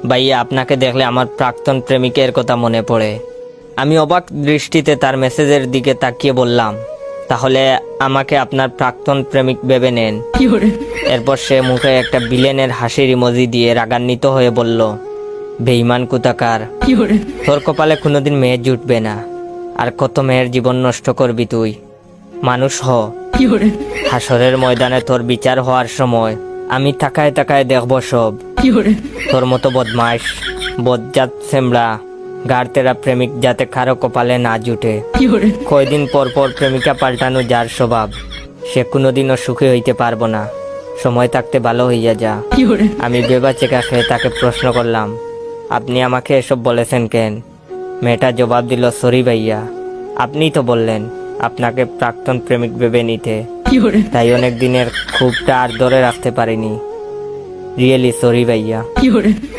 ভাইয়া, আপনাকে দেখলে আমার প্রাক্তন প্রেমিকের কথা মনে পড়ে। আমি অবাক দৃষ্টিতে তার মেসেজের দিকে তাকিয়ে বললাম, তাহলে আমাকে আপনার প্রাক্তন প্রেমিক ভেবে নেন। এরপর সে মুখে একটা বিলেনের হাসির ইমোজি দিয়ে রাগান্বিত হয়ে বলল, বেঈমান কোথাকার, তোর কপালে কোনোদিন মেয়ে জুটবে না। আর কত মেয়ের জীবন নষ্ট করবি তুই? মানুষ হ। হাসরের ময়দানে তোর বিচার হওয়ার সময় আমি তাকায় তাকায় দেখব সব। তোর মতো বদমাইশ, বজ্জাত সেমড়া, গাড়তেরা প্রেমিক যাতে কারো কপালে না জুটে। কয়দিন পর পর প্রেমিকা পাল্টানো যার স্বভাব, সে কোনোদিনও সুখী হইতে পারবো না। সময় থাকতে ভালো হইয়া যা। আমি বেবা চেকা খেয়ে তাকে প্রশ্ন করলাম, আপনি আমাকে এসব বলেছেন কেন? মেয়েটা জবাব দিল, সরি ভাইয়া, আপনিই তো বললেন আপনাকে প্রাক্তন প্রেমিক ভেবে নিতে, তাই অনেক দিনের ক্ষোভটা আর ধরে রাখতে পারিনি। রিয়েলি সরি ভাইয়া।